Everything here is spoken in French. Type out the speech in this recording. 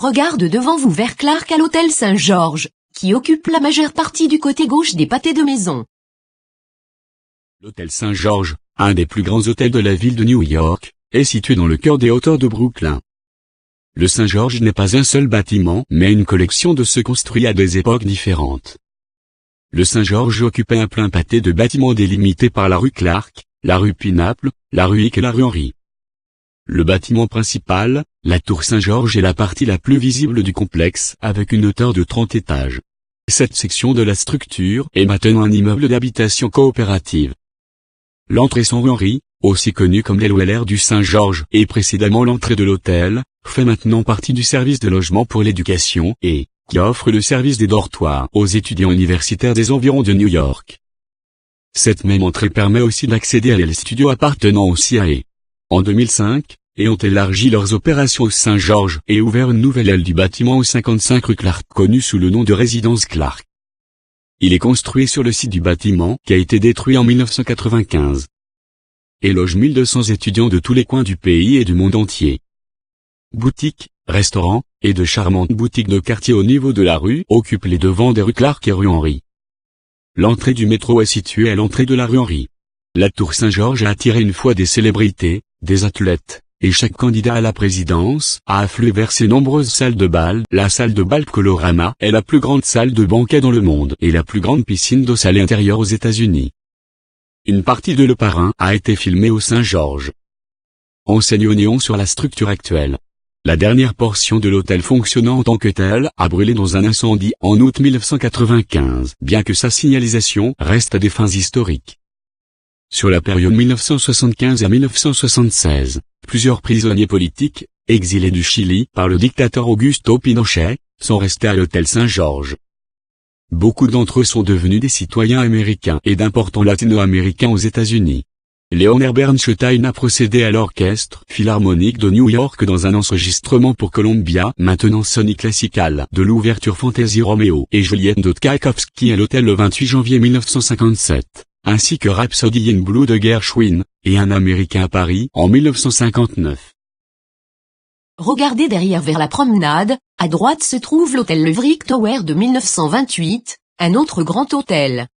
Regarde devant vous vers Clark à l'hôtel Saint-Georges, qui occupe la majeure partie du côté gauche des pâtés de maison. L'hôtel Saint-Georges, un des plus grands hôtels de la ville de New York, est situé dans le cœur des hauteurs de Brooklyn. Le Saint-Georges n'est pas un seul bâtiment, mais une collection de ceux construits à des époques différentes. Le Saint-Georges occupait un plein pâté de bâtiments délimités par la rue Clark, la rue Pinaple, la rue Hick et la rue Henry. Le bâtiment principal, la tour Saint-Georges est la partie la plus visible du complexe avec une hauteur de 30 étages. Cette section de la structure est maintenant un immeuble d'habitation coopérative. L'entrée Saint-Henri, aussi connue comme l'LOLR du Saint-Georges et précédemment l'entrée de l'hôtel, fait maintenant partie du service de logement pour l'éducation et qui offre le service des dortoirs aux étudiants universitaires des environs de New York. Cette même entrée permet aussi d'accéder à les studios appartenant au CIA. En 2005, et ont élargi leurs opérations au Saint-Georges et ouvert une nouvelle aile du bâtiment au 55 rue Clark connue sous le nom de résidence Clark. Il est construit sur le site du bâtiment qui a été détruit en 1995. Et loge 1200 étudiants de tous les coins du pays et du monde entier. Boutiques, restaurants, et de charmantes boutiques de quartier au niveau de la rue occupent les devants des rues Clark et rue Henry. L'entrée du métro est située à l'entrée de la rue Henry. La tour Saint-Georges a attiré une fois des célébrités, des athlètes, et chaque candidat à la présidence a afflué vers ses nombreuses salles de bal. La salle de bal Colorama est la plus grande salle de banquet dans le monde et la plus grande piscine d'eau salée intérieure aux États-Unis. Une partie de Le Parrain a été filmée au Saint-Georges. Enseigne au néon sur la structure actuelle. La dernière portion de l'hôtel fonctionnant en tant que tel a brûlé dans un incendie en août 1995, bien que sa signalisation reste à des fins historiques. Sur la période 1975 à 1976, plusieurs prisonniers politiques, exilés du Chili par le dictateur Augusto Pinochet, sont restés à l'hôtel Saint-Georges. Beaucoup d'entre eux sont devenus des citoyens américains et d'importants latino-américains aux États-Unis. Leonard Bernstein a procédé à l'Orchestre Philharmonique de New York dans un enregistrement pour Columbia, maintenant Sony Classical, de l'ouverture Fantasy Roméo et Juliette de Tchaïkovski à l'hôtel le 28 janvier 1957, ainsi que Rhapsody in Blue de Gershwin, et Un Américain à Paris en 1959. Regardez derrière vers la promenade, à droite se trouve l'hôtel Leverick Tower de 1928, un autre grand hôtel.